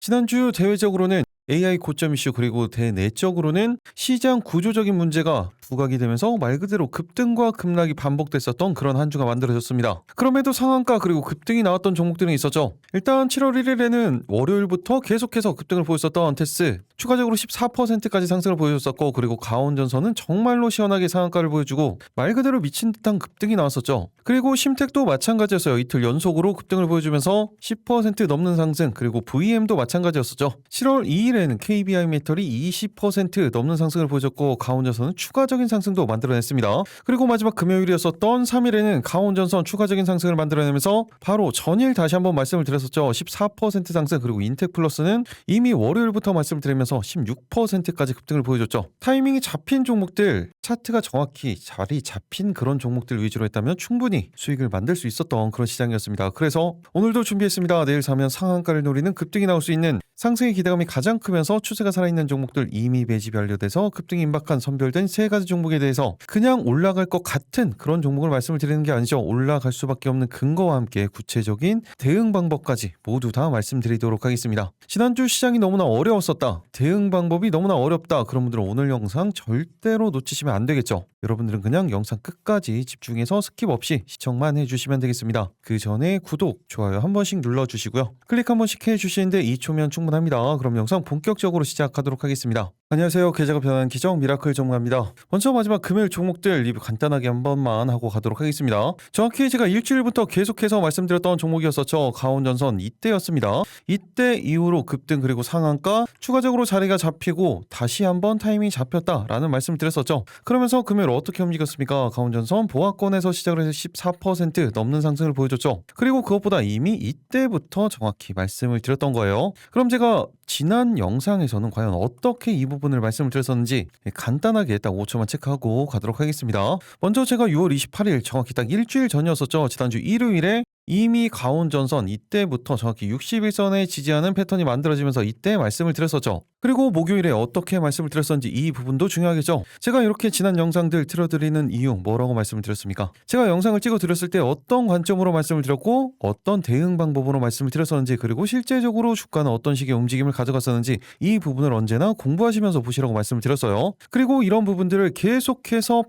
지난주 대외적으로는 AI 고점 이슈 그리고 대내적으로는 시장 구조적인 문제가 부각이 되면서 말 그대로 급등과 급락이 반복됐었던 그런 한 주가 만들어졌습니다. 그럼에도 상한가 그리고 급등이 나왔던 종목들이 있었죠. 일단 7월 1일에는 월요일부터 계속해서 급등을 보였었던 테스 추가적으로 14%까지 상승을 보여줬었고, 그리고 가온전선은 정말로 시원하게 상한가를 보여주고 말 그대로 미친 듯한 급등이 나왔었죠. 그리고 심택도 마찬가지였어요. 이틀 연속으로 급등을 보여주면서 10% 넘는 상승, 그리고 VM도 마찬가지였었죠. 7월 2일에는 KBI 메탈이 20% 넘는 상승을 보여줬고 가온전선은 추가적인 상승도 만들어냈습니다. 그리고 마지막 금요일이었었던 3일에는 가온전선 추가적인 상승을 만들어내면서 바로 전일 다시 한번 말씀을 드렸었죠. 14% 상승, 그리고 인텍플러스는 이미 월요일부터 말씀드리면서 16%까지 급등을 보여줬죠. 타이밍이 잡힌 종목들, 차트가 정확히 자리 잡힌 그런 종목들 위주로 했다면 충분히 수익을 만들 수 있었던 그런 시장이었습니다. 그래서 오늘도 준비했습니다. 내일 사면 상한가를 노리는 급등이 나올 수 있는, 상승의 기대감이 가장 크면서 추세가 살아있는 종목들, 이미 매집이 완료돼서 급등이 임박한 선별된 세 가지 종목에 대해서 그냥 올라갈 것 같은 그런 종목을 말씀을 드리는 게 아니죠. 올라갈 수밖에 없는 근거와 함께 구체적인 대응 방법까지 모두 다 말씀드리도록 하겠습니다. 지난주 시장이 너무나 어려웠었다, 대응 방법이 너무나 어렵다, 그런 분들은 오늘 영상 절대로 놓치시면 안 되겠죠. 여러분들은 그냥 영상 끝까지 집중해서 스킵 없이 시청만 해주시면 되겠습니다. 그 전에 구독, 좋아요 한 번씩 눌러주시고요. 클릭 한 번씩 해주시는데 2초면 충분합니다. 그럼 영상 본격적으로 시작하도록 하겠습니다. 안녕하세요. 계좌가 변하는 기적 미라클 전문가입니다. 먼저 마지막 금요일 종목들 리뷰 간단하게 한 번만 하고 가도록 하겠습니다. 정확히 제가 일주일부터 계속해서 말씀드렸던 종목이었었죠. 가온전선 이때였습니다. 이때 이후로 급등 그리고 상한가 추가적으로 자리가 잡히고 다시 한번 타이밍이 잡혔다라는 말씀을 드렸었죠. 그러면서 금요일 어떻게 움직였습니까? 가온전선 보합권에서 시작을 해서 14% 넘는 상승을 보여줬죠. 그리고 그것보다 이미 이때부터 정확히 말씀을 드렸던 거예요. 그럼 제가 지난 영상에서는 과연 어떻게 이 부분을 말씀을 드렸었는지 간단하게 딱 5초만 체크하고 가도록 하겠습니다. 먼저 제가 6월 28일 정확히 딱 일주일 전이었었죠. 지난주 일요일에 이미 가온전선 이때부터 정확히 61선에 지지하는 패턴이 만들어지면서 이때 말씀을 드렸었죠. 그리고 목요일에 어떻게 말씀을 드렸었는지 이 부분도 중요하겠죠. 제가 이렇게 지난 영상들 틀어드리는 이유 뭐라고 말씀을 드렸습니까? 제가 영상을 찍어 드렸을 때 어떤 관점으로 말씀을 드렸고 어떤 대응 방법으로 말씀을 드렸었는지, 그리고 실제적으로 주가는 어떤 식의 움직임을 가져갔었는지 이 부분을 언제나 공부하시면서 보시라고 말씀을 드렸어요. 그리고 이런 부분들을 계속해서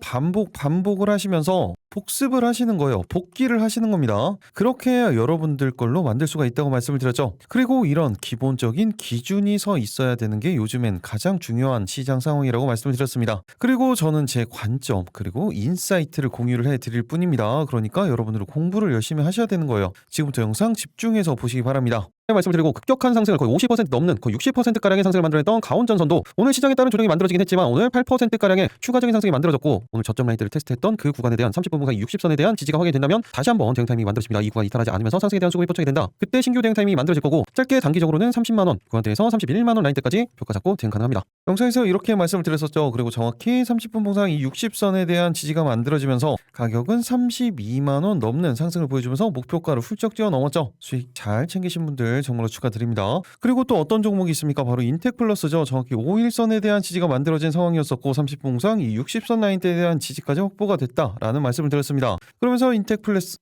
반복을 하시면서 복습을 하시는 거예요. 복기를 하시는 겁니다. 그렇게 해야 여러분들 걸로 만들 수가 있다고 말씀을 드렸죠. 그리고 이런 기본적인 기준이 서 있어야 되는 게 요즘엔 가장 중요한 시장 상황이라고 말씀을 드렸습니다. 그리고 저는 제 관점 그리고 인사이트를 공유를 해드릴 뿐입니다. 그러니까 여러분들은 공부를 열심히 하셔야 되는 거예요. 지금부터 영상 집중해서 보시기 바랍니다. 말씀을 드리고 급격한 상승을 거의 50% 넘는 거의 60%가량의 상승을 만들어냈던 가온전선도 오늘 시장에 따른 조정이 만들어지긴 했지만 오늘 8%가량의 추가적인 상승이 만들어졌고, 오늘 저점 라인들을 테스트했던 그 구간에 대한 30분 분간 60선에 대한 지지가 확인된다면 다시 한번 대응 타이밍이 만들어집니다. 이 구간 이탈하지 않으면서 상승에 대한 수급이 포착이 된다. 그때 신규 대응 타이밍이 만들어질 거고, 짧게 단기적으로는 30만원 구간대에서 31만원 라인대까지 표가 잡고 대응 가능합니다. 영상에서 이렇게 말씀을 드렸었죠. 그리고 정확히 30분 봉상 이 60선에 대한 지지가 만들어지면서 가격은 32만원 넘는 상승을 보여주면서 목표가를 훌쩍 뛰어넘었죠. 수익 잘 챙기신 분들 정말로 축하드립니다. 그리고 또 어떤 종목이 있습니까? 바로 인텍플러스죠. 정확히 5일선에 대한 지지가 만들어진 상황이었었고 30분 봉상 이 60선 라인대에 대한 지지까지 확보가 됐다라는 말씀을 드렸습니다. 그러면서 인텍플러스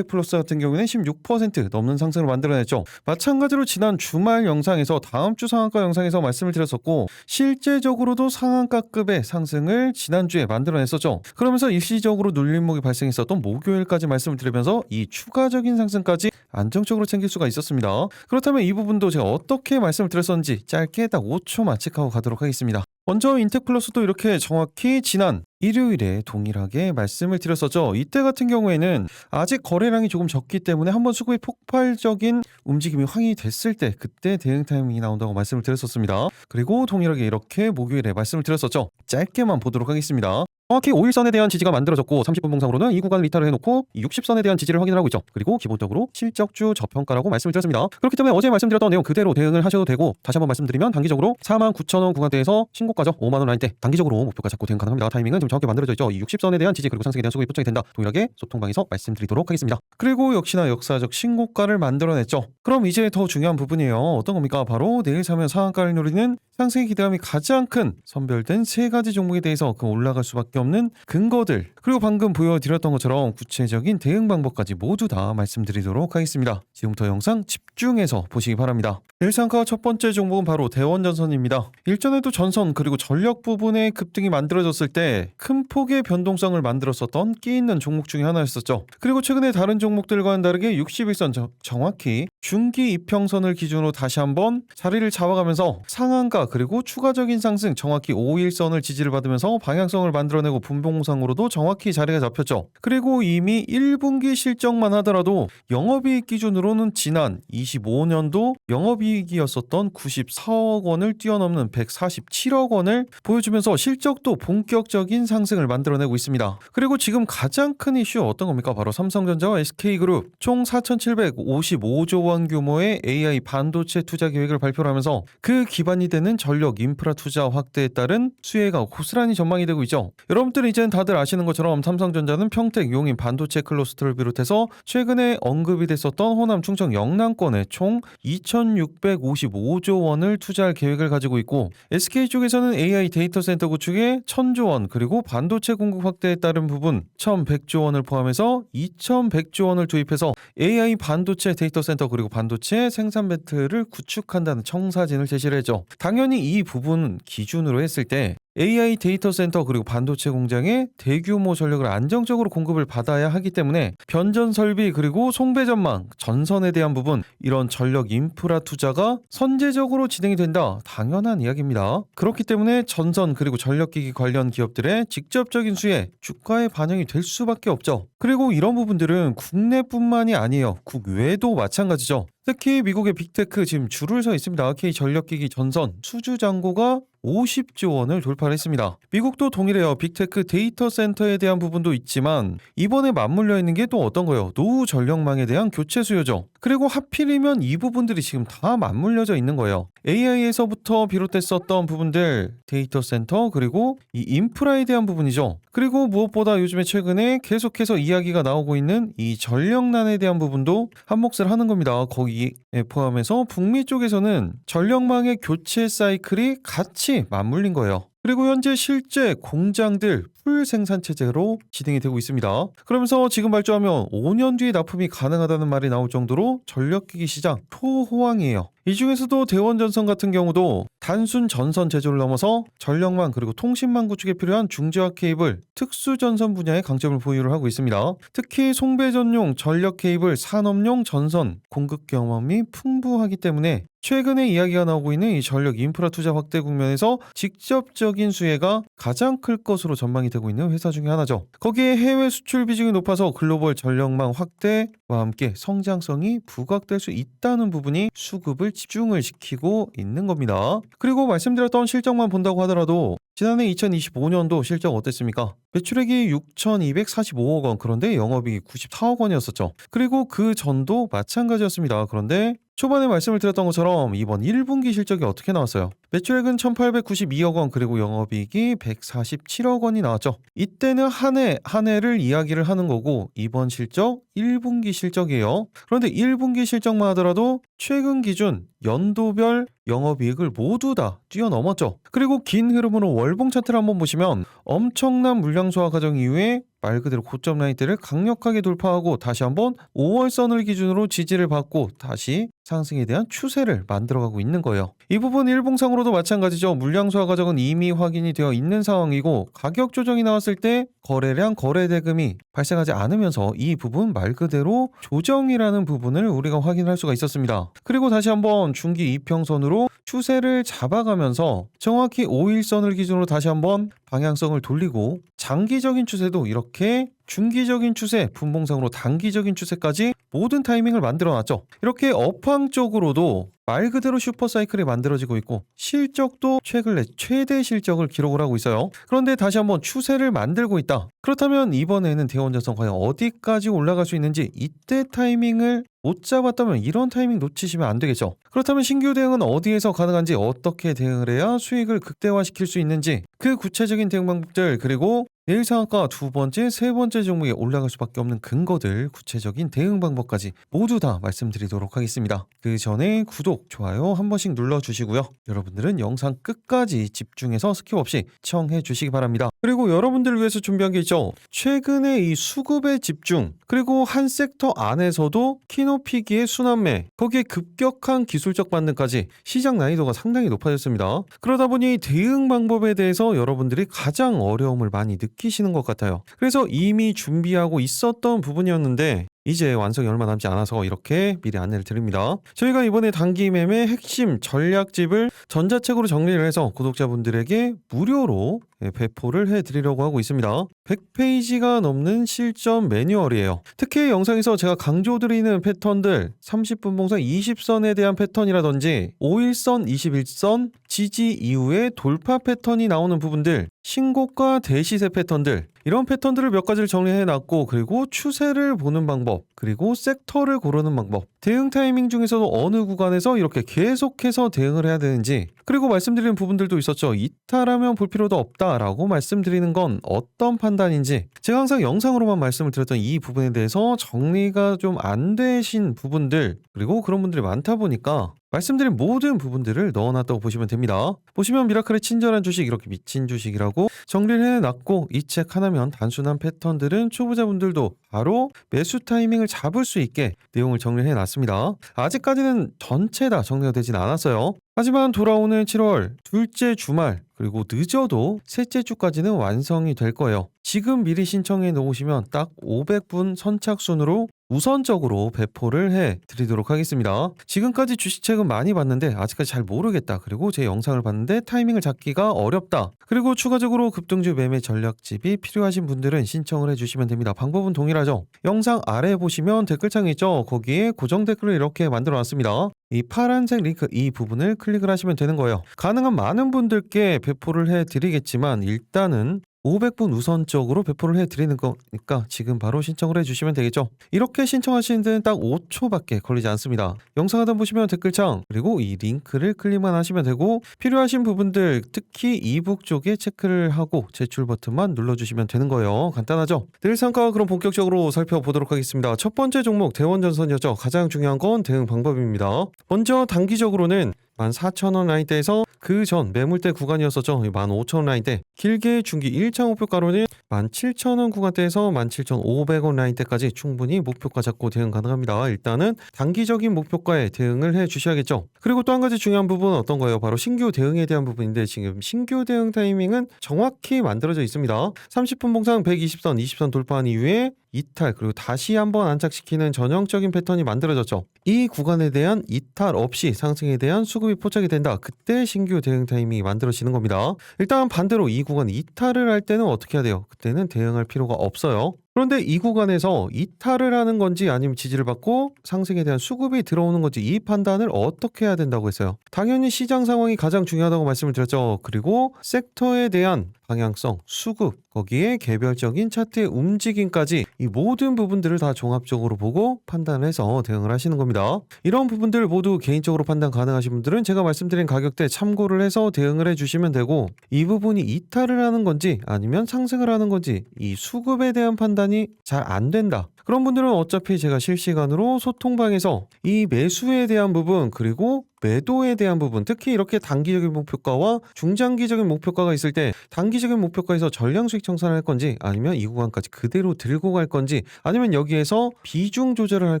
같은 경우에는 16% 넘는 상승을 만들어냈죠. 마찬가지로 지난 주말 영상에서 다음 주 상한가 영상에서 말씀을 드렸었고, 실제적으로도 상한가급의 상승을 지난주에 만들어냈었죠. 그러면서 일시적으로 눌림목이 발생했었던 목요일까지 말씀을 드리면서 이 추가적인 상승까지 안정적으로 챙길 수가 있었습니다. 그렇다면 이 부분도 제가 어떻게 말씀을 드렸었는지 짧게 딱 5초만 체크하고 가도록 하겠습니다. 먼저 인텍플러스도 이렇게 정확히 지난 일요일에 동일하게 말씀을 드렸었죠. 이때 같은 경우에는 아직 거래량이 조금 적기 때문에 한번 수급의 폭발적인 움직임이 확인이 됐을 때 그때 대응 타이밍이 나온다고 말씀을 드렸었습니다. 그리고 동일하게 이렇게 목요일에 말씀을 드렸었죠. 짧게만 보도록 하겠습니다. 정확히 5일선에 대한 지지가 만들어졌고 30분 봉상으로는 이 구간을 이탈을 해놓고 이 60선에 대한 지지를 확인을 하고 있죠. 그리고 기본적으로 실적주 저평가라고 말씀을 드렸습니다. 그렇기 때문에 어제 말씀드렸던 내용 그대로 대응을 하셔도 되고, 다시 한번 말씀드리면 단기적으로 49,000원 구간대에서 신고가죠. 5만원 라인대 단기적으로 목표가 잡고 대응 가능합니다. 타이밍은 좀 정확히 만들어져 있죠. 이 60선에 대한 지지 그리고 상승에 대한 수급이 포착이 된다. 동일하게 소통방에서 말씀드리도록 하겠습니다. 그리고 역시나 역사적 신고가를 만들어냈죠. 그럼 이제 더 중요한 부분이에요. 어떤 겁니까? 바로 내일 사면 상한가를 노리는 상승의 기대감이 가장 큰 선별된 세 가지 종목에 대해서 그 올라갈 수밖에 없는 근거들, 그리고 방금 보여드렸던 것처럼 구체적인 대응 방법까지 모두 다 말씀드리도록 하겠습니다. 지금부터 영상 집중해서 보시기 바랍니다. 일상카 첫 번째 종목은 바로 대원전선입니다. 일전에도 전선 그리고 전력 부분의 급등이 만들어졌을 때 큰 폭의 변동성을 만들었었던 끼 있는 종목 중에 하나였었죠. 그리고 최근에 다른 종목들과는 다르게 61선 정확히 중기 이평선을 기준으로 다시 한번 자리를 잡아가면서 상한가 그리고 추가적인 상승 정확히 5일선을 지지를 받으면서 방향성을 만들어내고 분봉상으로도 정확히 자리가 잡혔죠. 그리고 이미 1분기 실적만 하더라도 영업이익 기준으로는 지난 25년도 영업이익이었었던 94억 원을 뛰어넘는 147억 원을 보여주면서 실적도 본격적인 상승을 만들어내고 있습니다. 그리고 지금 가장 큰 이슈 어떤 겁니까? 바로 삼성전자와 SK그룹 총 4,755조 원 규모의 AI 반도체 투자 계획을 발표를 하면서 그 기반이 되는 전력 인프라 투자 확대에 따른 수혜가 고스란히 전망이 되고 있죠. 여러분들은 이제는 다들 아시는 것처럼 삼성전자는 평택, 용인 반도체 클러스터를 비롯해서 최근에 언급이 됐었던 호남, 충청, 영남권에 총 2,655조 원을 투자할 계획을 가지고 있고, SK 쪽에서는 AI 데이터 센터 구축에 1,000조 원, 그리고 반도체 공급 확대에 따른 부분 1,100조 원을 포함해서 2,100조 원을 투입해서 AI 반도체 데이터 센터 그리고 반도체 생산 벨트를 구축한다는 청사진을 제시를 했죠. 당연히 이 부분 기준으로 했을 때 AI 데이터 센터 그리고 반도체 공장에 대규모 전력을 안정적으로 공급을 받아야 하기 때문에 변전 설비 그리고 송배 전망, 전선에 대한 부분, 이런 전력 인프라 투자가 선제적으로 진행이 된다. 당연한 이야기입니다. 그렇기 때문에 전선 그리고 전력기기 관련 기업들의 직접적인 수혜, 주가에 반영이 될 수밖에 없죠. 그리고 이런 부분들은 국내뿐만이 아니에요. 국외도 마찬가지죠. 특히 미국의 빅테크 지금 줄을 서 있습니다. K 전력기기 전선 수주 잔고가 50조 원을 돌파를 했습니다. 미국도 동일해요. 빅테크 데이터 센터에 대한 부분도 있지만 이번에 맞물려 있는 게 또 어떤 거예요? 노후 전력망에 대한 교체 수요죠. 그리고 하필이면 이 부분들이 지금 다 맞물려져 있는 거예요. AI에서부터 비롯됐었던 부분들, 데이터 센터 그리고 이 인프라에 대한 부분이죠. 그리고 무엇보다 요즘에 최근에 계속해서 이야기가 나오고 있는 이 전력난에 대한 부분도 한몫을 하는 겁니다. 거기에 포함해서 북미 쪽에서는 전력망의 교체 사이클이 같이 맞물린 거예요. 그리고 현재 실제 공장들 풀 생산 체제로 진행이 되고 있습니다. 그러면서 지금 발주하면 5년 뒤에 납품이 가능하다는 말이 나올 정도로 전력기기 시장 초호황이에요. 이 중에서도 대원전선 같은 경우도 단순 전선 제조를 넘어서 전력망 그리고 통신망 구축에 필요한 중저하 케이블, 특수전선 분야에 강점을 보유를 하고 있습니다. 특히 송배전용 전력 케이블 산업용 전선 공급 경험이 풍부하기 때문에 최근에 이야기가 나오고 있는 이 전력 인프라 투자 확대 국면에서 직접적인 수혜가 가장 클 것으로 전망이 되고 있는 회사 중에 하나죠. 거기에 해외 수출 비중이 높아서 글로벌 전력망 확대와 함께 성장성이 부각될 수 있다는 부분이 수급을 집중을 시키고 있는 겁니다. 그리고 말씀드렸던 실적만 본다고 하더라도 지난해 2025년도 실적 어땠습니까? 매출액이 6,245억 원, 그런데 영업이익이 94억 원이었었죠. 그리고 그 전도 마찬가지였습니다. 그런데 초반에 말씀을 드렸던 것처럼 이번 1분기 실적이 어떻게 나왔어요? 매출액은 1,892억 원, 그리고 영업이익이 147억 원이 나왔죠. 이때는 한 해를 이야기를 하는 거고 이번 실적 1분기 실적이에요. 그런데 1분기 실적만 하더라도 최근 기준 연도별 영업이익을 모두 다 뛰어넘었죠. 그리고 긴 흐름으로 월봉 차트를 한번 보시면 엄청난 물량 소화 과정 이후에 말 그대로 고점 라인대를 강력하게 돌파하고 다시 한번 5월선을 기준으로 지지를 받고 다시 상승에 대한 추세를 만들어가고 있는 거예요. 이 부분 일봉상으로도 마찬가지죠. 물량 소화 과정은 이미 확인이 되어 있는 상황이고 가격 조정이 나왔을 때 거래량, 거래 대금이 발생하지 않으면서 이 부분 말 그대로 조정이라는 부분을 우리가 확인할 수가 있었습니다. 그리고 다시 한번 중기 이평선으로 추세를 잡아가면서 정확히 5일선을 기준으로 다시 한번 방향성을 돌리고 장기적인 추세도 이렇게 중기적인 추세, 분봉상으로 단기적인 추세까지 모든 타이밍을 만들어놨죠. 이렇게 업황 쪽으로도 말 그대로 슈퍼사이클이 만들어지고 있고 실적도 최근에 최대 실적을 기록을 하고 있어요. 그런데 다시 한번 추세를 만들고 있다. 그렇다면 이번에는 대원전선 과연 어디까지 올라갈 수 있는지 이때 타이밍을 못 잡았다면 이런 타이밍 놓치시면 안 되겠죠. 그렇다면 신규 대응은 어디에서 가능한지, 어떻게 대응을 해야 수익을 극대화시킬 수 있는지 그 구체적인 대응 방법들 그리고 내일 상한가 두 번째, 세 번째 종목에 올라갈 수밖에 없는 근거들, 구체적인 대응 방법까지 모두 다 말씀드리도록 하겠습니다. 그 전에 구독, 좋아요 한 번씩 눌러주시고요. 여러분들은 영상 끝까지 집중해서 스킵 없이 시청해 주시기 바랍니다. 그리고 여러분들을 위해서 준비한 게 있죠. 최근에 이 수급의 집중, 그리고 한 섹터 안에서도 키높이기의 순환매, 거기에 급격한 기술적 반등까지 시장 난이도가 상당히 높아졌습니다. 그러다 보니 대응 방법에 대해서 여러분들이 가장 어려움을 많이 느끼시는 것 같아요. 그래서 이미 준비하고 있었던 부분이었는데 이제 완성이 얼마 남지 않아서 이렇게 미리 안내를 드립니다. 저희가 이번에 단기 매매 핵심 전략집을 전자책으로 정리를 해서 구독자분들에게 무료로 배포를 해드리려고 하고 있습니다. 100페이지가 넘는 실전 매뉴얼이에요. 특히 영상에서 제가 강조드리는 패턴들 30분 봉상 20선에 대한 패턴이라든지 5일선, 21선, 지지 이후에 돌파 패턴이 나오는 부분들, 신고가 대시세 패턴들, 이런 패턴들을 몇 가지를 정리해놨고, 그리고 추세를 보는 방법, 그리고 섹터를 고르는 방법, 대응 타이밍 중에서도 어느 구간에서 이렇게 계속해서 대응을 해야 되는지, 그리고 말씀드리는 부분들도 있었죠. 이탈하면 볼 필요도 없다라고 말씀드리는 건 어떤 판단인지, 제가 항상 영상으로만 말씀을 드렸던 이 부분에 대해서 정리가 좀 안 되신 부분들, 그리고 그런 분들이 많다 보니까 말씀드린 모든 부분들을 넣어놨다고 보시면 됩니다. 보시면 미라클의 친절한 주식, 이렇게 미친 주식이라고 정리를 해놨고, 이 책 하나면 단순한 패턴들은 초보자분들도 바로 매수 타이밍을 잡을 수 있게 내용을 정리를 해놨습니다. 아직까지는 전체 다 정리가 되진 않았어요. 하지만 돌아오는 7월 둘째 주말, 그리고 늦어도 셋째 주까지는 완성이 될 거예요. 지금 미리 신청해 놓으시면 딱 500분 선착순으로 우선적으로 배포를 해 드리도록 하겠습니다. 지금까지 주식책은 많이 봤는데 아직까지 잘 모르겠다, 그리고 제 영상을 봤는데 타이밍을 잡기가 어렵다, 그리고 추가적으로 급등주 매매 전략집이 필요하신 분들은 신청을 해주시면 됩니다. 방법은 동일하죠. 영상 아래 보시면 댓글창이 있죠. 거기에 고정 댓글을 이렇게 만들어 놨습니다. 이 파란색 링크, 이 부분을 클릭을 하시면 되는 거예요. 가능한 많은 분들께 배포를 해드리겠지만 일단은 500분 우선적으로 배포를 해드리는 거니까 지금 바로 신청을 해주시면 되겠죠. 이렇게 신청하시는 데는 딱 5초밖에 걸리지 않습니다. 영상 하단 보시면 댓글창, 그리고 이 링크를 클릭만 하시면 되고, 필요하신 부분들 특히 이북 쪽에 체크를 하고 제출 버튼만 눌러주시면 되는 거예요. 간단하죠? 내일 상가 그럼 본격적으로 살펴보도록 하겠습니다. 첫 번째 종목 대원전선이었죠. 가장 중요한 건 대응 방법입니다. 먼저 단기적으로는 14,000원 라인대에서 그 전 매물대 구간이었었죠. 15,000원 라인대, 길게 중기 1차 목표가로는 17,000원 구간대에서 17,500원 라인대까지 충분히 목표가 잡고 대응 가능합니다. 일단은 단기적인 목표가에 대응을 해 주셔야겠죠. 그리고 또 한 가지 중요한 부분은 어떤 거예요? 바로 신규 대응에 대한 부분인데, 지금 신규 대응 타이밍은 정확히 만들어져 있습니다. 30분 봉상 120선, 20선 돌파한 이후에 이탈, 그리고 다시 한번 안착시키는 전형적인 패턴이 만들어졌죠. 이 구간에 대한 이탈 없이 상승에 대한 수급이 포착이 된다. 그때 신규 대응 타이밍이 만들어지는 겁니다. 일단 반대로 이 구간 이탈을 할 때는 어떻게 해야 돼요? 그때는 대응할 필요가 없어요. 그런데 이 구간에서 이탈을 하는 건지 아니면 지지를 받고 상승에 대한 수급이 들어오는 건지, 이 판단을 어떻게 해야 된다고 했어요? 당연히 시장 상황이 가장 중요하다고 말씀을 드렸죠. 그리고 섹터에 대한 방향성, 수급, 거기에 개별적인 차트의 움직임까지 이 모든 부분들을 다 종합적으로 보고 판단해서 대응을 하시는 겁니다. 이런 부분들 모두 개인적으로 판단 가능하신 분들은 제가 말씀드린 가격대 참고를 해서 대응을 해주시면 되고, 이 부분이 이탈을 하는 건지 아니면 상승을 하는 건지 이 수급에 대한 판단이 잘 안 된다, 그런 분들은 어차피 제가 실시간으로 소통방에서 이 매수에 대한 부분, 그리고 매도에 대한 부분, 특히 이렇게 단기적인 목표가와 중장기적인 목표가가 있을 때 단기적인 목표가에서 전량 수익 청산할 건지, 아니면 이 구간까지 그대로 들고 갈 건지, 아니면 여기에서 비중 조절을 할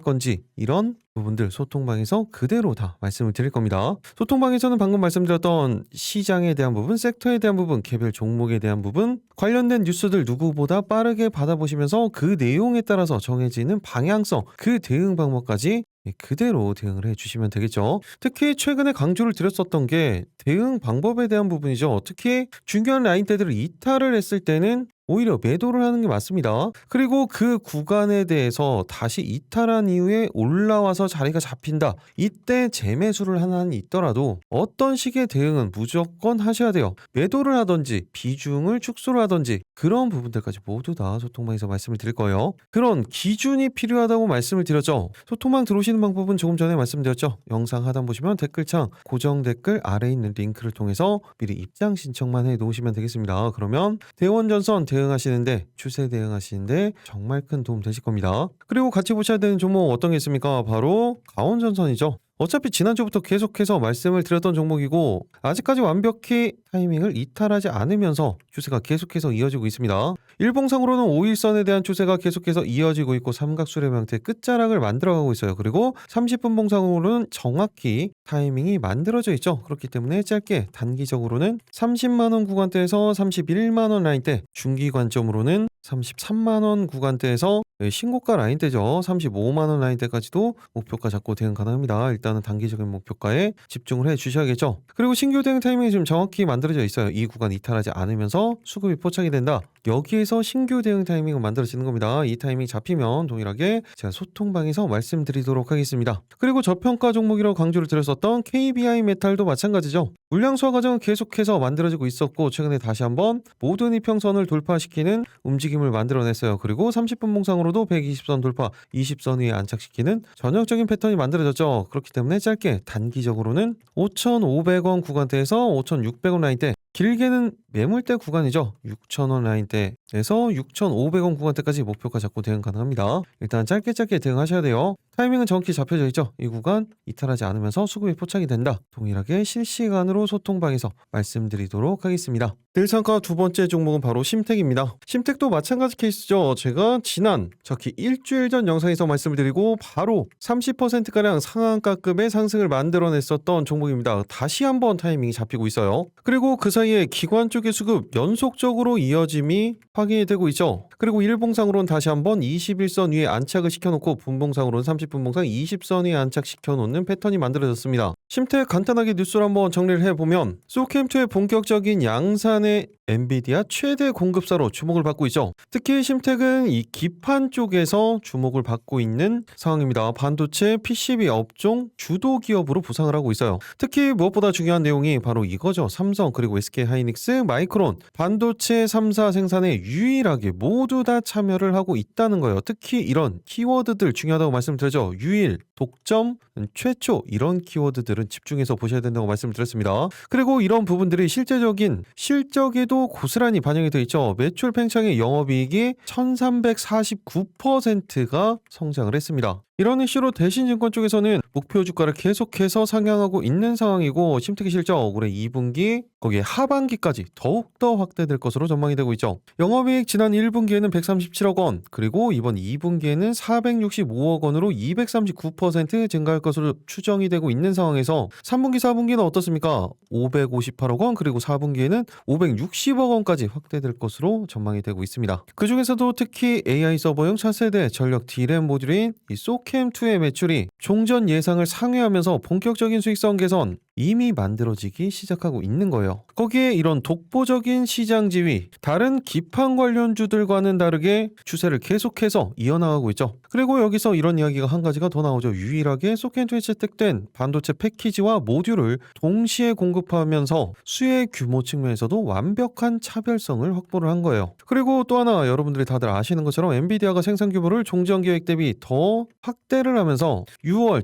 건지, 이런 부분들 소통방에서 그대로 다 말씀을 드릴 겁니다. 소통방에서는 방금 말씀드렸던 시장에 대한 부분, 섹터에 대한 부분, 개별 종목에 대한 부분, 관련된 뉴스들 누구보다 빠르게 받아보시면서 그 내용에 따라서 정해지는 방향성, 그 대응 방법까지 그대로 대응을 해주시면 되겠죠. 특히 최근에 강조를 드렸었던 게 대응 방법에 대한 부분이죠. 특히 중요한 라인대들을 이탈을 했을 때는 오히려 매도를 하는 게 맞습니다. 그리고 그 구간에 대해서 다시 이탈한 이후에 올라와서 자리가 잡힌다, 이때 재매수를 하나는 있더라도 어떤 식의 대응은 무조건 하셔야 돼요. 매도를 하든지 비중을 축소를 하든지, 그런 부분들까지 모두 다 소통방에서 말씀을 드릴 거예요. 그런 기준이 필요하다고 말씀을 드렸죠. 소통방 들어오시는 방법은 조금 전에 말씀드렸죠. 영상 하단 보시면 댓글창 고정 댓글 아래에 있는 링크를 통해서 미리 입장 신청만 해 놓으시면 되겠습니다. 그러면 대원전선 대응하시는데 추세 대응하시는데 정말 큰 도움 되실 겁니다. 그리고 같이 보셔야 되는 종목 어떤 게 있습니까? 바로 강원전선이죠. 어차피 지난주부터 계속해서 말씀을 드렸던 종목이고 아직까지 완벽히 타이밍을 이탈하지 않으면서 추세가 계속해서 이어지고 있습니다. 일봉상으로는 5일선에 대한 추세가 계속해서 이어지고 있고 삼각수렴 형태의 끝자락을 만들어가고 있어요. 그리고 30분 봉상으로는 정확히 타이밍이 만들어져 있죠. 그렇기 때문에 짧게 단기적으로는 30만원 구간대에서 31만원 라인대, 중기 관점으로는 33만원 구간대에서 신고가 라인대죠. 35만원 라인대까지도 목표가 잡고 대응 가능합니다. 일단은 단기적인 목표가에 집중을 해 주셔야겠죠. 그리고 신규 대응 타이밍이 지금 정확히 만들어져 있어요. 이 구간 이탈하지 않으면서 수급이 포착이 된다. 여기에서 신규 대응 타이밍은 만들어지는 겁니다. 이 타이밍이 잡히면 동일하게 제가 소통방에서 말씀드리도록 하겠습니다. 그리고 저평가 종목이라고 강조를 드렸었던 KBI 메탈도 마찬가지죠. 물량 소화 과정은 계속해서 만들어지고 있었고 최근에 다시 한번 모든 이평선을 돌파시키는 움직임을 만들어냈어요. 그리고 30분 봉상으로도 120선 돌파, 20선 위에 안착시키는 전형적인 패턴이 만들어졌죠. 그렇기 때문에 짧게 단기적으로는 5,500원 구간대에서 5,600원 라인대, 길게는 매물대 구간이죠. 6,000원 라인대에서 6,500원 구간대까지 목표가 잡고 대응 가능합니다. 일단 짧게 대응하셔야 돼요. 타이밍은 정확히 잡혀져 있죠. 이 구간 이탈하지 않으면서 수급이 포착이 된다. 동일하게 실시간으로 소통방에서 말씀드리도록 하겠습니다. 대상가 두 번째 종목은 바로 심택입니다. 심택도 마찬가지 케이스죠. 제가 지난 적히 일주일 전 영상에서 말씀을 드리고 바로 30%가량 상한가급의 상승을 만들어냈었던 종목입니다. 다시 한번 타이밍이 잡히고 있어요. 그리고 그 사이에 기관 쪽의 수급 연속적으로 이어짐이 확인이 되고 있죠. 그리고 일봉상으로는 다시 한번 21선 위에 안착을 시켜놓고 분봉상으로는 30분 봉상 20선 위에 안착시켜놓는 패턴이 만들어졌습니다. 심택 간단하게 뉴스를 한번 정리를 해보면 소캠2의 본격적인 양산의 엔비디아 최대 공급사로 주목을 받고 있죠. 특히 심택은 이 기판 쪽에서 주목을 받고 있는 상황입니다. 반도체 PCB 업종 주도 기업으로 부상을 하고 있어요. 특히 무엇보다 중요한 내용이 바로 이거죠. 삼성 그리고 SK하이닉스, 마이크론 반도체 3사 생산에 유일하게 모두 다 참여를 하고 있다는 거예요. 특히 이런 키워드들 중요하다고 말씀드렸죠. 유일, 독점, 최초 이런 키워드들은 집중해서 보셔야 된다고 말씀드렸습니다. 그리고 이런 부분들이 실제적인 실적에도 고스란히 반영이 되어 있죠. 매출 팽창의 영업이익이 1349%가 성장을 했습니다. 이런 이슈로 대신증권 쪽에서는 목표 주가를 계속해서 상향하고 있는 상황이고 심택의 실적 올해 2분기 거기에 하반기까지 더욱더 확대될 것으로 전망이 되고 있죠. 영업이익 지난 1분기에는 137억 원 그리고 이번 2분기에는 465억 원으로 239% 증가할 것으로 추정이 되고 있는 상황에서 3분기 4분기는 어떻습니까? 558억 원 그리고 4분기에는 560억 원까지 확대될 것으로 전망이 되고 있습니다. 그 중에서도 특히 AI 서버용 차세대 전력 D램 모듈인 이 소캠2의 매출이 종전 예상을 상회하면서 본격적인 수익성 개선 이미 만들어지기 시작하고 있는 거예요. 거기에 이런 독보적인 시장 지위, 다른 기판 관련주들과는 다르게 추세를 계속해서 이어나가고 있죠. 그리고 여기서 이런 이야기가 한 가지가 더 나오죠. 유일하게 소캠2에 채택된 반도체 패키지와 모듈을 동시에 공급하면서 수혜 규모 측면에서도 완벽한 차별성을 확보를 한 거예요. 그리고 또 하나 여러분들이 다들 아시는 것처럼 엔비디아가 생산 규모를 종전 계획 대비 더 확대를 하면서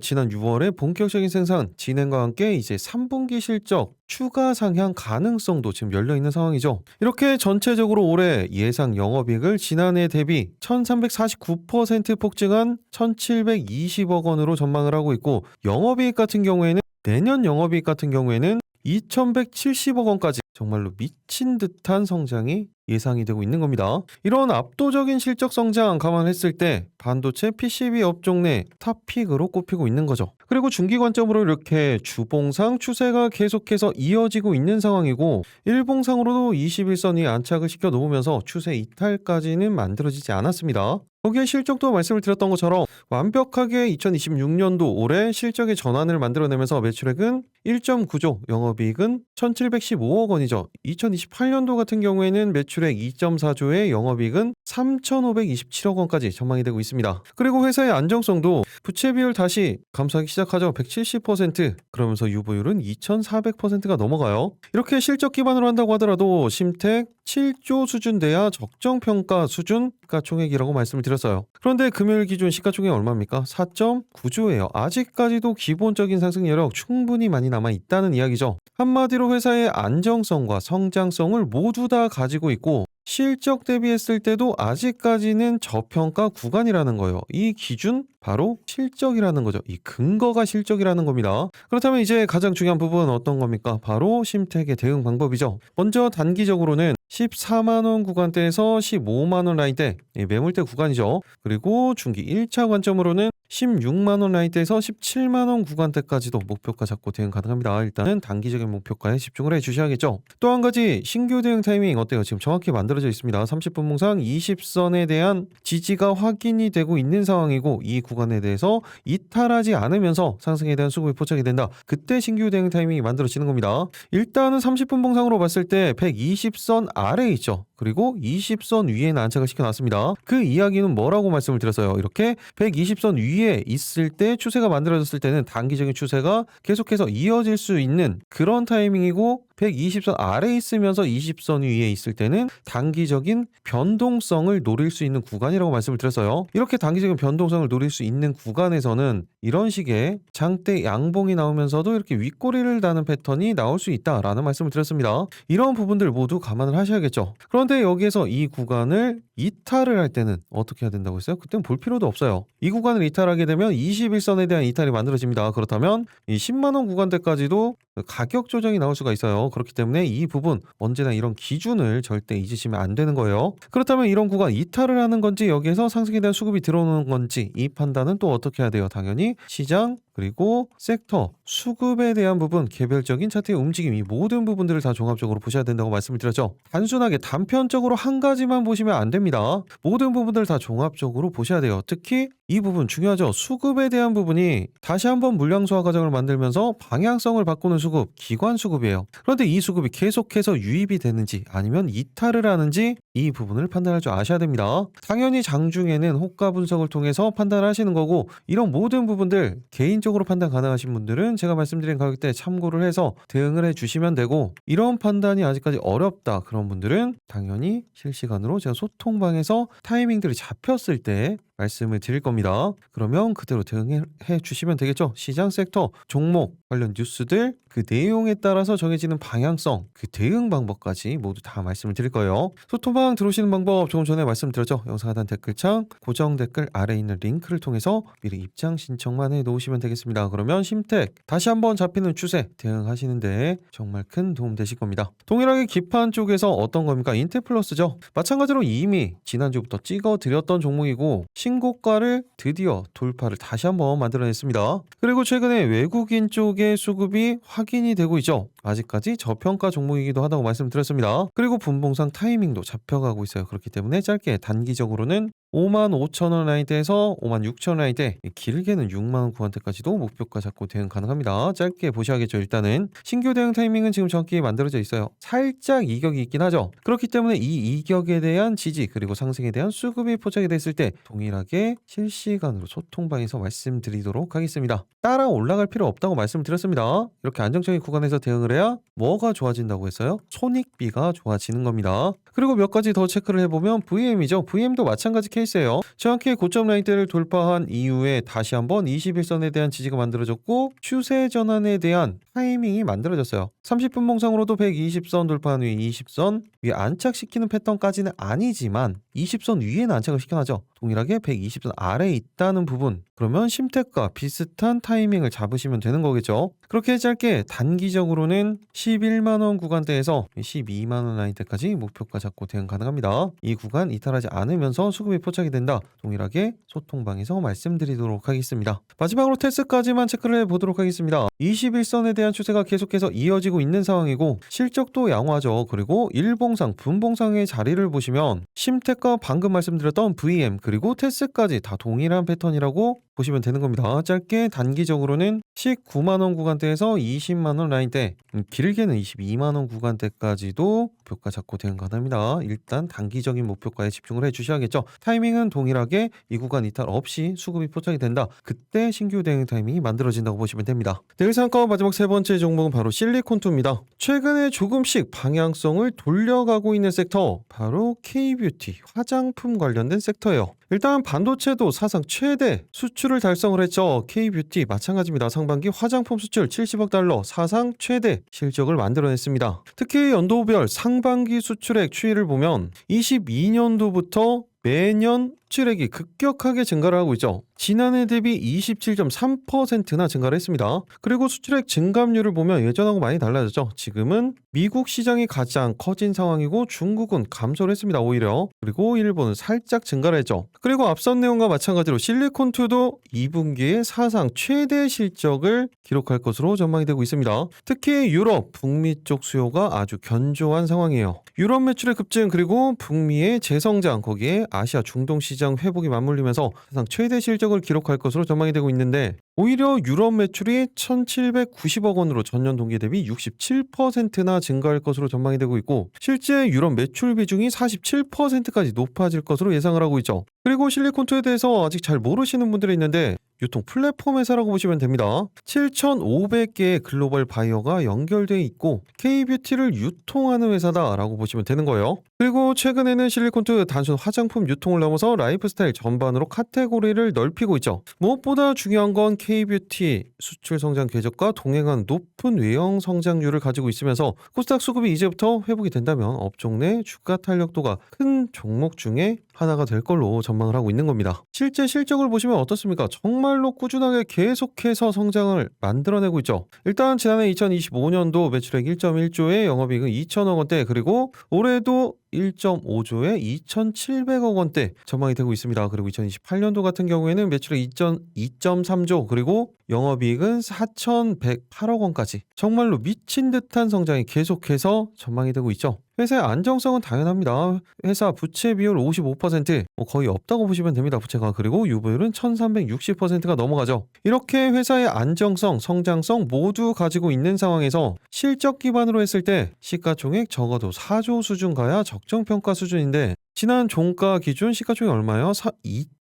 지난 6월에 본격적인 생산 진행과 함께 이제 3분기 실적 추가 상향 가능성도 지금 열려있는 상황이죠. 이렇게 전체적으로 올해 예상 영업이익을 지난해 대비 1349% 폭증한 1720억 원으로 전망을 하고 있고 영업이익 같은 경우에는 내년 영업이익 같은 경우에는 2170억 원까지 정말로 미친 듯한 성장이 예상이 되고 있는 겁니다. 이런 압도적인 실적 성장 감안했을 때 반도체 PCB 업종 내 탑픽으로 꼽히고 있는 거죠. 그리고 중기 관점으로 이렇게 주봉상 추세가 계속해서 이어지고 있는 상황이고 일봉상으로도 21선 위에 안착을 시켜 놓으면서 추세 이탈까지는 만들어지지 않았습니다. 거기에 실적도 말씀을 드렸던 것처럼 완벽하게 2026년도 올해 실적의 전환을 만들어내면서 매출액은 1.9조, 영업이익은 1715억 원이죠. 2028년도 같은 경우에는 매출액 2.4조의 영업이익은 3527억 원까지 전망이 되고 있습니다. 그리고 회사의 안정성도 부채 비율 다시 감소하기 시작하죠. 170%, 그러면서 유보율은 2400%가 넘어가요. 이렇게 실적 기반으로 한다고 하더라도 심택 7조 수준 돼야 적정평가 수준 시가총액이라고 말씀을 드렸어요. 그런데 금요일 기준 시가총액 얼마입니까? 4.9조예요. 아직까지도 기본적인 상승 여력 충분히 많이 남아 있다는 이야기죠. 한마디로 회사의 안정성과 성장성을 모두 다 가지고 있고 실적 대비했을 때도 아직까지는 저평가 구간이라는 거예요. 이 기준 바로 실적이라는 거죠. 이 근거가 실적이라는 겁니다. 그렇다면 이제 가장 중요한 부분은 어떤 겁니까? 바로 심택의 대응 방법이죠. 먼저 단기적으로는 14만 원 구간대에서 15만 원 라인대 매물대 구간이죠. 그리고 중기 1차 관점으로는 16만 원 라인대에서 17만 원 구간대까지도 목표가 잡고 대응 가능합니다. 일단은 단기적인 목표가에 집중을 해 주셔야겠죠. 또 한 가지 신규 대응 타이밍 어때요? 지금 정확히 만들어져 있습니다. 30분 봉상 20선에 대한 지지가 확인이 되고 있는 상황이고 이 구간에 대해서 이탈하지 않으면서 상승에 대한 수급이 포착이 된다. 그때 신규 대응 타이밍이 만들어지는 겁니다. 일단은 30분 봉상으로 봤을 때 120선 아래에 있죠. 그리고 20선 위에는 안착을 시켜놨습니다. 그 이야기는 뭐라고 말씀을 드렸어요. 이렇게 120선 위에 있을 때 추세가 만들어졌을 때는 단기적인 추세가 계속해서 이어질 수 있는 그런 타이밍이고 120선 아래에 있으면서 20선 위에 있을 때는 단기적인 변동성을 노릴 수 있는 구간이라고 말씀을 드렸어요. 이렇게 단기적인 변동성을 노릴 수 있는 구간에서는 이런 식의 장대 양봉이 나오면서도 이렇게 윗꼬리를 다는 패턴이 나올 수 있다라는 말씀을 드렸습니다. 이런 부분들 모두 감안을 하셔야겠죠. 그런데 여기에서 이 구간을 이탈을 할 때는 어떻게 해야 된다고 했어요? 그때는 볼 필요도 없어요. 이 구간을 이탈하게 되면 21선에 대한 이탈이 만들어집니다. 그렇다면 이 10만 원 구간대까지도 가격 조정이 나올 수가 있어요. 그렇기 때문에 이 부분 언제나 이런 기준을 절대 잊으시면 안 되는 거예요. 그렇다면 이런 구간 이탈을 하는 건지 여기에서 상승에 대한 수급이 들어오는 건지 이 판단은 또 어떻게 해야 돼요? 당연히 시장 그리고 섹터, 수급에 대한 부분, 개별적인 차트의 움직임, 이 모든 부분들을 다 종합적으로 보셔야 된다고 말씀을 드렸죠. 단순하게 단편적으로 한 가지만 보시면 안 됩니다. 모든 부분들을 다 종합적으로 보셔야 돼요. 특히 이 부분 중요하죠. 수급에 대한 부분이 다시 한번 물량소화 과정을 만들면서 방향성을 바꾸는 수급, 기관 수급이에요. 그런데 이 수급이 계속해서 유입이 되는지 아니면 이탈을 하는지 이 부분을 판단할 줄 아셔야 됩니다. 당연히 장중에는 호가 분석을 통해서 판단하시는 거고 이런 모든 부분들 개인적으로 판단 가능하신 분들은 제가 말씀드린 가격대에 참고를 해서 대응을 해주시면 되고 이런 판단이 아직까지 어렵다 그런 분들은 당연히 실시간으로 제가 소통방에서 타이밍들이 잡혔을 때 말씀을 드릴 겁니다. 그러면 그대로 대응해 주시면 되겠죠. 시장 섹터, 종목 관련 뉴스들 그 내용에 따라서 정해지는 방향성, 그 대응 방법까지 모두 다 말씀을 드릴 거예요. 소통방 들어오시는 방법 조금 전에 말씀드렸죠. 영상 하단 댓글창 고정 댓글 아래에 있는 링크를 통해서 미리 입장 신청만 해 놓으시면 되겠습니다. 그러면 심택 다시 한번 잡히는 추세 대응하시는데 정말 큰 도움 되실 겁니다. 동일하게 기판 쪽에서 어떤 겁니까? 인테플러스죠. 마찬가지로 이미 지난주부터 찍어 드렸던 종목이고 신고가를 드디어 돌파를 다시 한번 만들어냈습니다. 그리고 최근에 외국인 쪽의 수급이 확인이 되고 있죠. 아직까지 저평가 종목이기도 하다고 말씀드렸습니다. 그리고 분봉상 타이밍도 잡혀가고 있어요. 그렇기 때문에 짧게 단기적으로는 55,000원 라인대에서 56,000원 라인대 길게는 6만원 구간대까지도 목표가 잡고 대응 가능합니다. 짧게 보셔야겠죠. 일단은 신규 대응 타이밍은 지금 정확히 만들어져 있어요. 살짝 이격이 있긴 하죠. 그렇기 때문에 이 이격에 대한 지지 그리고 상승에 대한 수급이 포착이 됐을 때 동일하게 실시간으로 소통방에서 말씀드리도록 하겠습니다. 따라 올라갈 필요 없다고 말씀드렸습니다. 이렇게 안정적인 구간에서 대응을 해야 뭐가 좋아진다고 했어요? 손익비가 좋아지는 겁니다. 그리고 몇 가지 더 체크를 해보면 VM이죠. VM도 마찬가지 케이스예요. 정확히 고점 라인대를 돌파한 이후에 다시 한번 21선에 대한 지지가 만들어졌고 추세 전환에 대한 타이밍이 만들어졌어요. 30분 봉상으로도 120선 돌파한 후에 20선 위에 안착시키는 패턴까지는 아니지만 20선 위에는 안착을 시켜놨죠. 동일하게 120선 아래에 있다는 부분 그러면 심택과 비슷한 타이밍을 잡으시면 되는 거겠죠. 그렇게 짧게 단기적으로는 11만원 구간대에서 12만원 라인대까지 목표가 잡고 대응 가능합니다. 이 구간 이탈하지 않으면서 수급이 포착이 된다. 동일하게 소통방에서 말씀드리도록 하겠습니다. 마지막으로 테스까지만 체크를 해보도록 하겠습니다. 21선에 대한 추세가 계속해서 이어지고 있는 상황이고 실적도 양호하죠. 그리고 일봉상, 분봉상의 자리를 보시면 심택과 방금 말씀드렸던 VM 그리고 테스까지 다 동일한 패턴이라고 보시면 되는 겁니다. 짧게 단기적으로는 19만원 구간대에서 20만원 라인대 길게는 22만원 구간대까지도 목표가 잡고 대응 가능합니다. 일단 단기적인 목표가에 집중을 해주셔야겠죠. 타이밍은 동일하게 이 구간 이탈 없이 수급이 포착이 된다. 그때 신규 대응 타이밍이 만들어진다고 보시면 됩니다. 내일 상가 마지막 세 번째 종목은 바로 실리콘2입니다. 최근에 조금씩 방향성을 돌려가고 있는 섹터, 바로 K뷰티, 화장품 관련된 섹터예요. 일단 반도체도 사상 최대 수출을 달성을 했죠. K뷰티 마찬가지입니다. 상반기 화장품 수출 70억 달러, 사상 최대 실적을 만들어냈습니다. 특히 연도별 상반기 수출액 추이를 보면 22년도부터 매년 수출액이 급격하게 증가를 하고 있죠. 지난해 대비 27.3%나 증가를 했습니다. 그리고 수출액 증감률을 보면 예전하고 많이 달라졌죠. 지금은 미국 시장이 가장 커진 상황이고 중국은 감소를 했습니다. 오히려. 그리고 일본은 살짝 증가를 했죠. 그리고 앞선 내용과 마찬가지로 실리콘2도 2분기에 사상 최대 실적을 기록할 것으로 전망이 되고 있습니다. 특히 유럽, 북미 쪽 수요가 아주 견조한 상황이에요. 유럽 매출의 급증 그리고 북미의 재성장, 거기에 아시아 중동 시장 회복이 맞물리면서 사상 최대 실적을 기록할 것으로 전망이 되고 있는데, 오히려 유럽 매출이 1,790억 원으로 전년 동기 대비 67%나 증가할 것으로 전망이 되고 있고, 실제 유럽 매출 비중이 47%까지 높아질 것으로 예상을 하고 있죠. 그리고 실리콘투에 대해서 아직 잘 모르시는 분들이 있는데 유통 플랫폼 회사라고 보시면 됩니다. 7,500개의 글로벌 바이어가 연결되어 있고 K뷰티를 유통하는 회사다라고 보시면 되는 거예요. 그리고 최근에는 실리콘투 단순 화장품 유통을 넘어서 라이프스타일 전반으로 카테고리를 넓히고 있죠. 무엇보다 중요한 건 K뷰티 수출 성장 궤적과 동행한 높은 외형 성장률을 가지고 있으면서 코스닥 수급이 이제부터 회복이 된다면 업종 내 주가 탄력도가 큰 종목 중에 하나가 될 걸로 전망을 하고 있는 겁니다. 실제 실적을 보시면 어떻습니까? 정말로 꾸준하게 계속해서 성장을 만들어내고 있죠. 일단 지난해 2025년도 매출액 1.1조에 영업이익은 2천억 원대, 그리고 올해도 1.5조에 2,700억 원대 전망이 되고 있습니다. 그리고 2028년도 같은 경우에는 매출액 2.3조, 그리고 영업이익은 4,108억 원까지 정말로 미친 듯한 성장이 계속해서 전망이 되고 있죠. 회사의 안정성은 당연합니다. 회사 부채 비율 55%, 거의 없다고 보시면 됩니다. 부채가. 그리고 유보율은 1360%가 넘어가죠. 이렇게 회사의 안정성, 성장성 모두 가지고 있는 상황에서 실적 기반으로 했을 때 시가총액 적어도 4조 수준 가야 적정평가 수준인데, 지난 종가 기준 시가총액 얼마예요?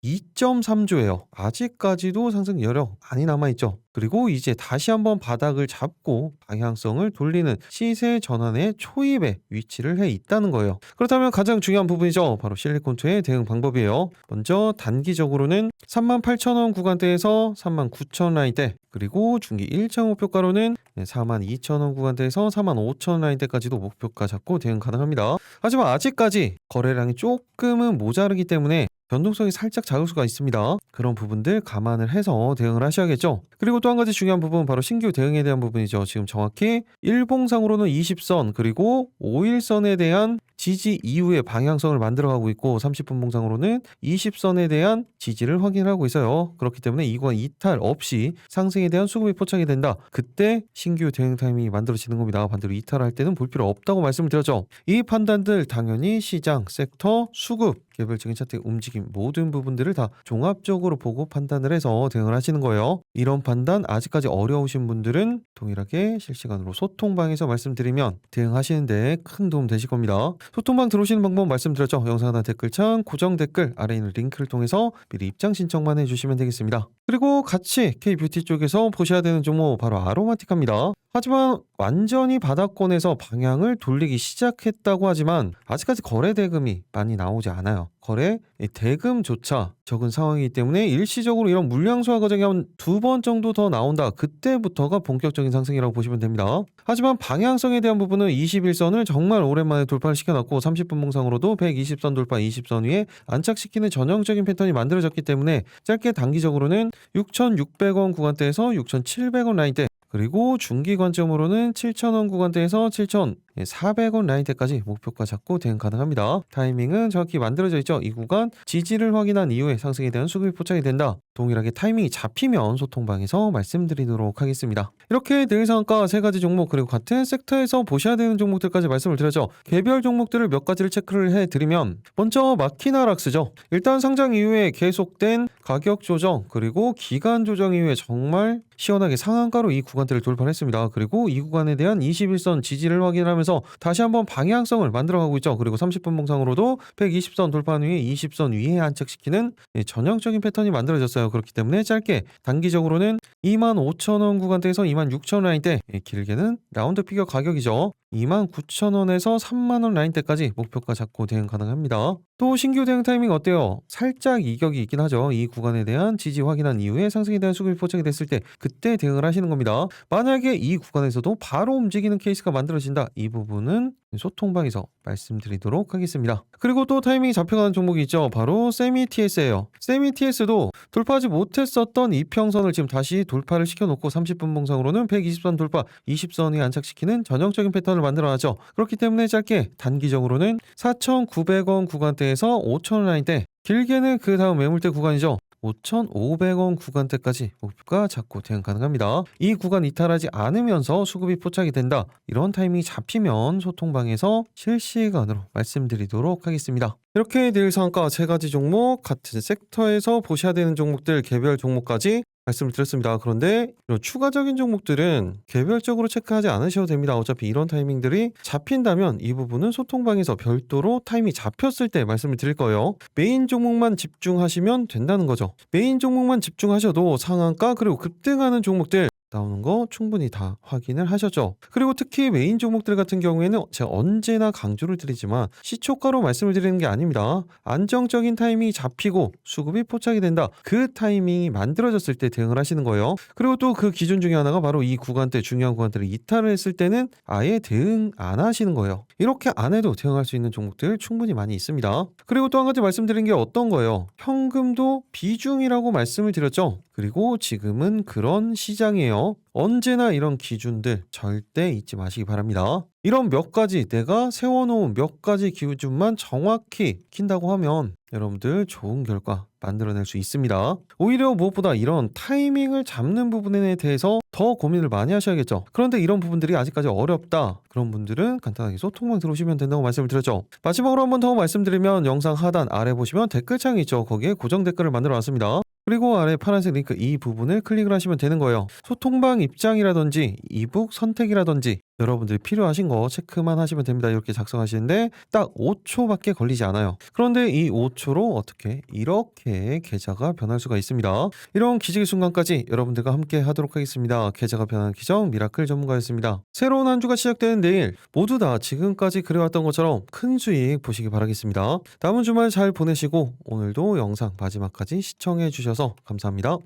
2.3조예요. 아직까지도 상승 여력 많이 남아있죠. 그리고 이제 다시 한번 바닥을 잡고 방향성을 돌리는 시세 전환의 초입에 위치를 해 있다는 거예요. 그렇다면 가장 중요한 부분이죠. 바로 실리콘투의 대응 방법이에요. 먼저 단기적으로는 38,000원 구간대에서 39,000원 라인대, 그리고 중기 1차 목표가로는 42,000원 구간대에서 45,000원 라인대까지도 목표가 잡고 대응 가능합니다. 하지만 아직까지 거래량이 조금은 모자르기 때문에 변동성이 살짝 작을 수가 있습니다. 그런 부분들 감안을 해서 대응을 하셔야겠죠. 그리고 또 한 가지 중요한 부분, 바로 신규 대응에 대한 부분이죠. 지금 정확히 일봉상으로는 20선 그리고 5일선에 대한 지지 이후의 방향성을 만들어가고 있고, 30분봉상으로는 20선에 대한 지지를 확인하고 있어요. 그렇기 때문에 이 구간 이탈 없이 상승에 대한 수급이 포착이 된다. 그때 신규 대응 타이밍이 만들어지는 겁니다. 반대로 이탈할 때는 볼 필요 없다고 말씀을 드렸죠. 이 판단들 당연히 시장, 섹터, 수급, 개별적인 차트의 움직임 모든 부분들을 다 종합적으로 보고 판단을 해서 대응을 하시는 거예요. 이런 판단 아직까지 어려우신 분들은 동일하게 실시간으로 소통방에서 말씀드리면 대응하시는데 큰 도움 되실 겁니다. 소통방 들어오시는 방법 말씀드렸죠. 영상 하나 댓글창 고정 댓글 아래에 있는 링크를 통해서 미리 입장 신청만 해주시면 되겠습니다. 그리고 같이 K뷰티 쪽에서 보셔야 되는 종목 바로 아로마티카입니다. 하지만 완전히 바닥권에서 방향을 돌리기 시작했다고 하지만 아직까지 거래 대금이 많이 나오지 않아요. 거래 대금조차 적은 상황이기 때문에 일시적으로 이런 물량 소화 과정이 한 2번 정도 더 나온다. 그때부터가 본격적인 상승이라고 보시면 됩니다. 하지만 방향성에 대한 부분은 21선을 정말 오랜만에 돌파를 시켜놨고 30분 봉상으로도 120선 돌파, 20선 위에 안착시키는 전형적인 패턴이 만들어졌기 때문에 짧게 단기적으로는 6,600원 구간대에서 6,700원 라인대, 그리고 중기 관점으로는 7,000원 구간대에서 7,400원 라인대까지 목표가 잡고 대응 가능합니다. 타이밍은 정확히 만들어져 있죠. 이 구간 지지를 확인한 이후에 상승에 대한 수급이 포착이 된다. 동일하게 타이밍이 잡히면 소통방에서 말씀드리도록 하겠습니다. 이렇게 내일 상한가 3가지 종목 그리고 같은 섹터에서 보셔야 되는 종목들까지 말씀을 드렸죠. 개별 종목들을 몇 가지를 체크를 해드리면, 먼저 마키나락스죠. 일단 상장 이후에 계속된 가격 조정 그리고 기간 조정 이후에 정말 시원하게 상한가로 이 구간대를 돌파했습니다. 그리고 이 구간에 대한 21선 지지를 확인하면서 돌파하면서 다시 한번 방향성을 만들어가고 있죠. 그리고 30분 봉상으로도 120선 돌파한 후에 20선 위에 안착시키는 전형적인 패턴이 만들어졌어요. 그렇기 때문에 짧게 단기적으로는 25,000원 구간대에서 26,000원 라인대, 길게는 라운드 피겨 가격이죠. 29,000원에서 30,000원 라인대까지 목표가 잡고 대응 가능합니다. 또 신규 대응 타이밍 어때요? 살짝 이격이 있긴 하죠. 이 구간에 대한 지지 확인한 이후에 상승에 대한 수급이 포착이 됐을 때 그때 대응을 하시는 겁니다. 만약에 이 구간에서도 바로 움직이는 케이스가 만들어진다. 이 부분은 소통방에서 말씀드리도록 하겠습니다. 그리고 또 타이밍이 잡혀가는 종목이 있죠. 바로 세미 TS예요. 세미 TS도 돌파하지 못했었던 이평선을 지금 다시 돌파를 시켜놓고 30분 봉상으로는 120선 돌파, 20선에 안착시키는 전형적인 패턴을 만들어놨죠. 그렇기 때문에 짧게 단기적으로는 4,900원 구간대에서 5,000원 라인대, 길게는 그 다음 매물대 구간이죠. 5,500원 구간대까지 목표가 잡고 대응 가능합니다. 이 구간 이탈하지 않으면서 수급이 포착이 된다. 이런 타이밍이 잡히면 소통방에서 실시간으로 말씀드리도록 하겠습니다. 이렇게 내일 상한가 3가지 종목, 같은 섹터에서 보셔야 되는 종목들 개별 종목까지 말씀을 드렸습니다. 그런데 이런 추가적인 종목들은 개별적으로 체크하지 않으셔도 됩니다. 어차피 이런 타이밍들이 잡힌다면 이 부분은 소통방에서 별도로 타이밍이 잡혔을 때 말씀을 드릴 거예요. 메인 종목만 집중하시면 된다는 거죠. 메인 종목만 집중하셔도 상한가 그리고 급등하는 종목들 나오는 거 충분히 다 확인을 하셨죠. 그리고 특히 메인 종목들 같은 경우에는 제가 언제나 강조를 드리지만 시초가로 말씀을 드리는 게 아닙니다. 안정적인 타이밍이 잡히고 수급이 포착이 된다. 그 타이밍이 만들어졌을 때 대응을 하시는 거예요. 그리고 또 그 기준 중에 하나가 바로 이 구간대, 중요한 구간대를 이탈을 했을 때는 아예 대응 안 하시는 거예요. 이렇게 안 해도 대응할 수 있는 종목들 충분히 많이 있습니다. 그리고 또 한 가지 말씀드린 게 어떤 거예요? 현금도 비중이라고 말씀을 드렸죠. 그리고 지금은 그런 시장이에요. 언제나 이런 기준들 절대 잊지 마시기 바랍니다. 이런 몇 가지 내가 세워놓은 몇 가지 기준만 정확히 킨다고 하면 여러분들 좋은 결과 만들어낼 수 있습니다. 오히려 무엇보다 이런 타이밍을 잡는 부분에 대해서 더 고민을 많이 하셔야겠죠. 그런데 이런 부분들이 아직까지 어렵다. 그런 분들은 간단하게 소통방 들어오시면 된다고 말씀을 드렸죠. 마지막으로 한 번 더 말씀드리면 영상 하단 아래 보시면 댓글창이 있죠. 거기에 고정 댓글을 만들어 놨습니다. 그리고 아래 파란색 링크 이 부분을 클릭을 하시면 되는 거예요. 소통방 입장이라든지 이북 선택이라든지 여러분들이 필요하신 거 체크만 하시면 됩니다. 이렇게 작성하시는데 딱 5초밖에 걸리지 않아요. 그런데 이 5초로 어떻게 이렇게 계좌가 변할 수가 있습니다. 이런 기적의 순간까지 여러분들과 함께 하도록 하겠습니다. 계좌가 변하는 기적 미라클 전문가였습니다. 새로운 한 주가 시작되는 내일 모두 다 지금까지 그래왔던 것처럼 큰 수익 보시기 바라겠습니다. 남은 주말 잘 보내시고 오늘도 영상 마지막까지 시청해 주셔서 감사합니다.